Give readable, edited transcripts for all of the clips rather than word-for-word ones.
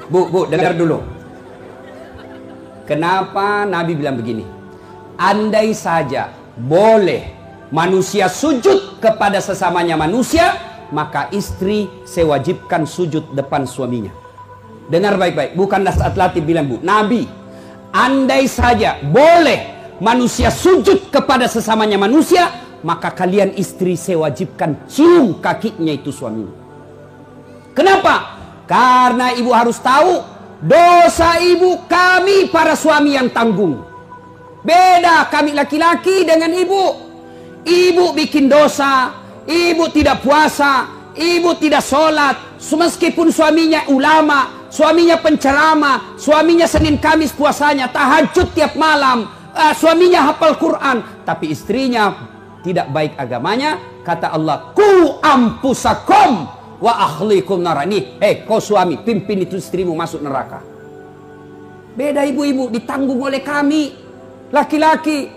Bu, dengar dulu. Kenapa Nabi bilang begini? Andai saja boleh manusia sujud kepada sesamanya manusia, maka istri sewajibkan sujud depan suaminya. Dengar baik-baik, bukanlah saat latih bilang bu. Nabi, andai saja boleh manusia sujud kepada sesamanya manusia, maka kalian istri sewajibkan cium kakinya itu suaminya. Kenapa? Karena ibu harus tahu, dosa ibu kami para suami yang tanggung. Beda kami laki-laki dengan ibu. Ibu bikin dosa, ibu tidak puasa, ibu tidak sholat. Meskipun suaminya ulama, suaminya penceramah, suaminya Senin Kamis puasanya, tahajud tiap malam, suaminya hafal Quran, tapi istrinya tidak baik agamanya. Kata Allah, ku ampusakum wa ahlikum narani. Kau suami, pimpin itu istrimu masuk neraka. Beda ibu-ibu, ditanggung oleh kami laki-laki.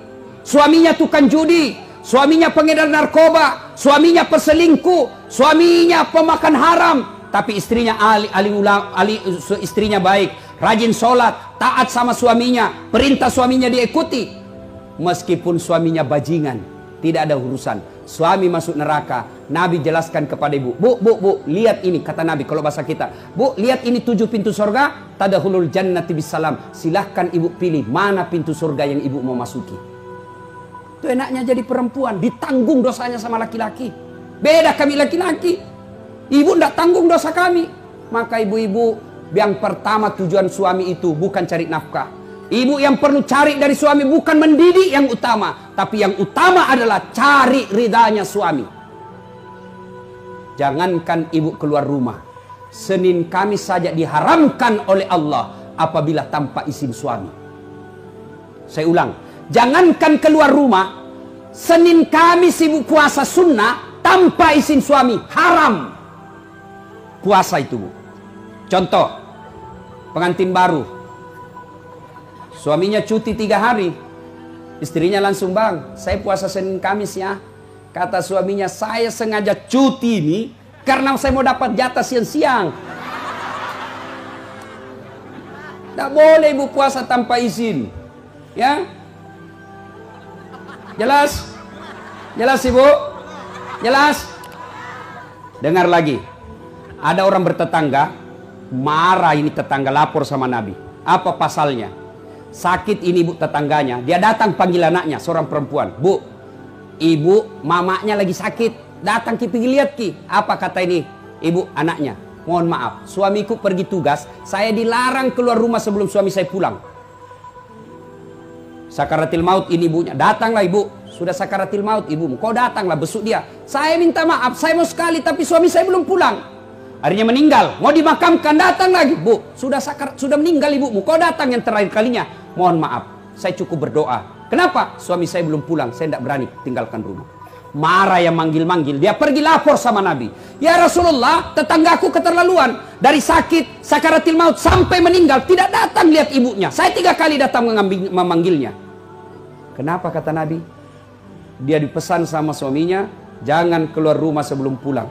Suaminya tukang judi, suaminya pengedar narkoba, suaminya perselingkuh, suaminya pemakan haram, tapi istrinya istrinya baik, rajin sholat, taat sama suaminya, perintah suaminya diikuti. Meskipun suaminya bajingan, tidak ada urusan. Suami masuk neraka. Nabi jelaskan kepada ibu, bu, lihat ini, kata Nabi kalau bahasa kita, bu, lihat ini 7 pintu surga, tadkhulul jannati bisalam. Silahkan ibu pilih mana pintu surga yang ibu mau masuki. Itu enaknya jadi perempuan, ditanggung dosanya sama laki-laki. Beda kami laki-laki, ibu tidak tanggung dosa kami. Maka ibu-ibu, yang pertama tujuan suami itu bukan cari nafkah. Ibu yang perlu cari dari suami bukan mendidik yang utama, tapi yang utama adalah cari ridhanya suami. Jangankan ibu keluar rumah, Senin Kamis saja diharamkan oleh Allah apabila tanpa izin suami. Saya ulang, jangankan keluar rumah, Senin Kamis ibu puasa sunnah tanpa izin suami, haram puasa itu bu. Contoh, pengantin baru, suaminya cuti 3 hari, istrinya langsung, bang, saya puasa Senin Kamis ya. Kata suaminya, saya sengaja cuti ini karena saya mau dapat jatah siang-siang. Tidak boleh ibu puasa tanpa izin. Ya, jelas? Jelas ibu? Jelas? Dengar lagi. Ada orang bertetangga, marah ini tetangga, lapor sama Nabi. Apa pasalnya? Sakit ini bu tetangganya, dia datang panggil anaknya, seorang perempuan. Bu, ibu mamanya lagi sakit, datang ki pergi lihat ki. Apa kata ini ibu anaknya? Mohon maaf, suamiku pergi tugas, saya dilarang keluar rumah sebelum suami saya pulang. Sakaratil maut ini ibunya, datanglah ibu, sudah sakaratil maut ibumu, kau datanglah besuk dia. Saya minta maaf, saya mau sekali tapi suami saya belum pulang. Akhirnya meninggal, mau dimakamkan, datang lagi. Bu, sudah meninggal ibumu, kau datang yang terakhir kalinya. Mohon maaf, saya cukup berdoa. Kenapa? Suami saya belum pulang, saya tidak berani tinggalkan rumah. Marah yang manggil-manggil, dia pergi lapor sama Nabi. Ya Rasulullah, tetanggaku keterlaluan. Dari sakit, sakaratil maut sampai meninggal, tidak datang lihat ibunya. Saya 3 kali datang memanggilnya. Kenapa kata Nabi? Dia dipesan sama suaminya, jangan keluar rumah sebelum pulang.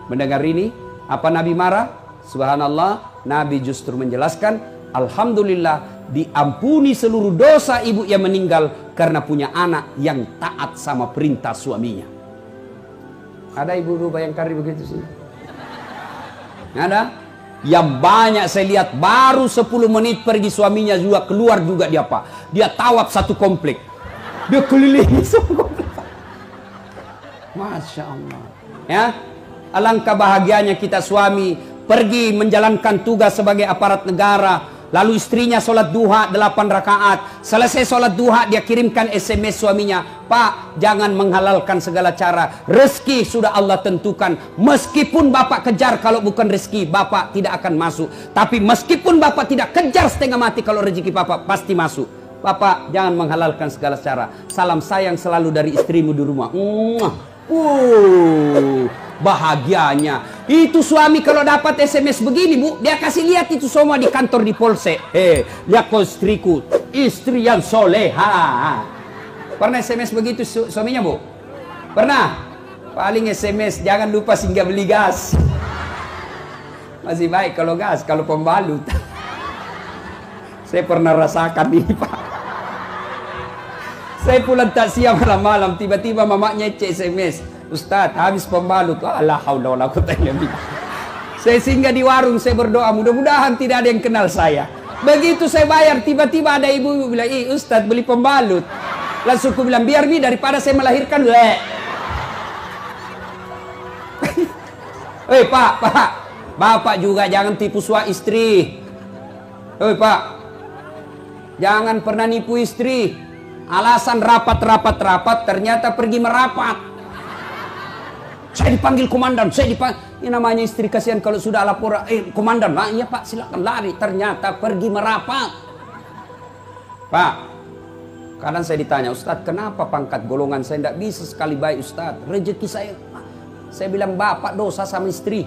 Mendengar ini, apa Nabi marah? Subhanallah, Nabi justru menjelaskan, alhamdulillah diampuni seluruh dosa ibu yang meninggal karena punya anak yang taat sama perintah suaminya. Ada ibu-ibu Bayangkari begitu sih? Ada? Yang banyak saya lihat baru 10 menit pergi suaminya juga keluar juga dia apa? Dia tawaf satu komplek. Dia kelilingi satu komplek. Masya Allah. Ya, alangkah bahagianya kita suami pergi menjalankan tugas sebagai aparat negara, Lalu istrinya sholat duha 8 rakaat. Selesai sholat duha dia kirimkan SMS suaminya, Pak, jangan menghalalkan segala cara. Rezeki sudah Allah tentukan. Meskipun bapak kejar, kalau bukan rezeki bapak tidak akan masuk. Tapi meskipun bapak tidak kejar setengah mati, kalau rezeki bapak pasti masuk. Bapak jangan menghalalkan segala cara. Salam sayang selalu dari istrimu di rumah. Bahagianya itu suami kalau dapat SMS begini, Bu, dia kasih lihat itu semua di kantor di polsek. Lihat kau istriku, istri yang soleha. Pernah SMS begitu suaminya, Bu? Pernah? Paling SMS jangan lupa singgah beli gas. Masih baik kalau gas, kalau pembalut. Saya pernah rasakan ini, Pak. Saya pulang takziah malam-malam, tiba-tiba mamanya cek SMS, Ustaz, habis pembalut. La haula wala quwata illa billah. Saya singgah di warung, saya berdoa, mudah-mudahan tidak ada yang kenal saya. Begitu saya bayar, tiba-tiba ada ibu bilang, Ustaz beli pembalut. Langsung aku bilang, biar Mi, daripada saya melahirkan. Pak, bapak juga jangan tipu suami istri. Pak, jangan pernah nipu istri. Alasan rapat, ternyata pergi merapat. Saya dipanggil komandan, ini namanya istri kasihan kalau sudah lapor, komandan, iya Pak silakan lari, ternyata pergi merapat. Pak, kadang saya ditanya, Ustadz kenapa pangkat golongan saya tidak bisa sekali baik Ustadz, rezeki saya bilang bapak dosa sama istri.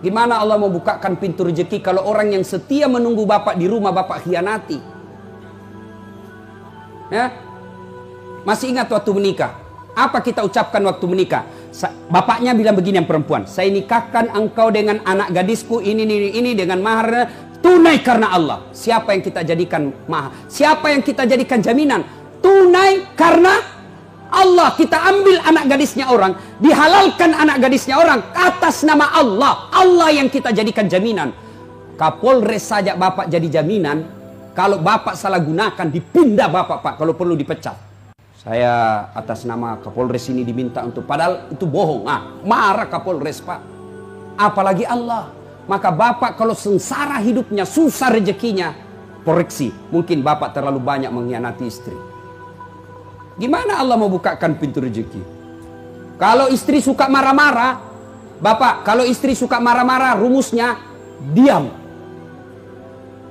Gimana Allah mau bukakan pintu rezeki kalau orang yang setia menunggu bapak di rumah bapak khianati? Ya, masih ingat waktu menikah? Apa kita ucapkan waktu menikah? Bapaknya bilang begini yang perempuan, saya nikahkan engkau dengan anak gadisku ini dengan mahar tunai karena Allah. Siapa yang kita jadikan mahar? Siapa yang kita jadikan jaminan? Tunai karena Allah. Kita ambil anak gadisnya orang, dihalalkan anak gadisnya orang atas nama Allah. Allah yang kita jadikan jaminan. Kapolres saja bapak jadi jaminan. Kalau bapak salah gunakan, dipindah bapak, Pak, kalau perlu dipecat. Saya atas nama Kapolres ini diminta untuk, padahal itu bohong. Marah Kapolres, Pak. Apalagi Allah. Maka bapak kalau sengsara hidupnya, susah rezekinya, koreksi. Mungkin bapak terlalu banyak mengkhianati istri. Gimana Allah mau bukakan pintu rezeki? Kalau istri suka marah-marah, bapak, kalau istri suka marah-marah, rumusnya diam.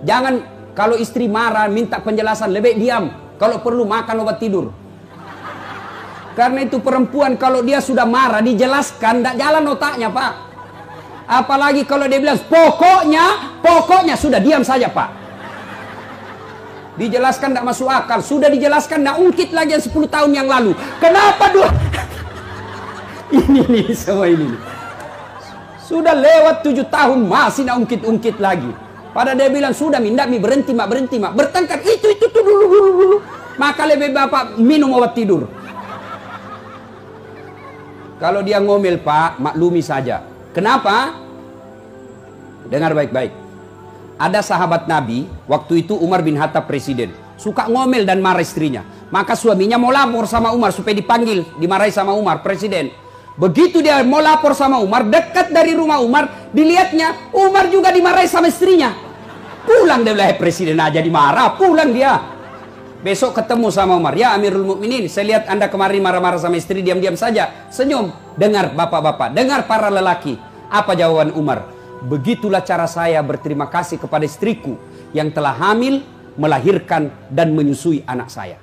Jangan, kalau istri marah minta penjelasan, lebih diam. Kalau perlu makan obat tidur. Karena itu perempuan kalau dia sudah marah dijelaskan, tidak jalan otaknya, Pak. Apalagi kalau dia bilang pokoknya sudah diam saja, Pak. Dijelaskan tidak masuk akal, sudah dijelaskan tidak ungkit lagi yang 10 tahun yang lalu. Kenapa dulu? ini semua ini. Sudah lewat 7 tahun masih tidak ungkit-ungkit lagi. Pada dia bilang sudah mindak mi berhenti mak. Bertengkar itu dulu. Maka lebih bapak minum obat tidur. Kalau dia ngomel, Pak, maklumi saja. Kenapa? Dengar baik-baik. Ada sahabat Nabi, waktu itu Umar bin Khattab presiden. Suka ngomel dan marah istrinya. Maka suaminya mau lapor sama Umar supaya dipanggil, dimarahi sama Umar, presiden. Begitu dia mau lapor sama Umar, dekat dari rumah Umar, dilihatnya Umar juga dimarahi sama istrinya. Pulang dia bilang, presiden aja dimarah, pulang dia. Besok ketemu sama Umar, ya Amirul Mukminin, saya lihat Anda kemarin marah-marah sama istri, diam-diam saja, senyum. Dengar bapak-bapak, dengar para lelaki. Apa jawaban Umar? Begitulah cara saya berterima kasih kepada istriku yang telah hamil, melahirkan dan menyusui anak saya.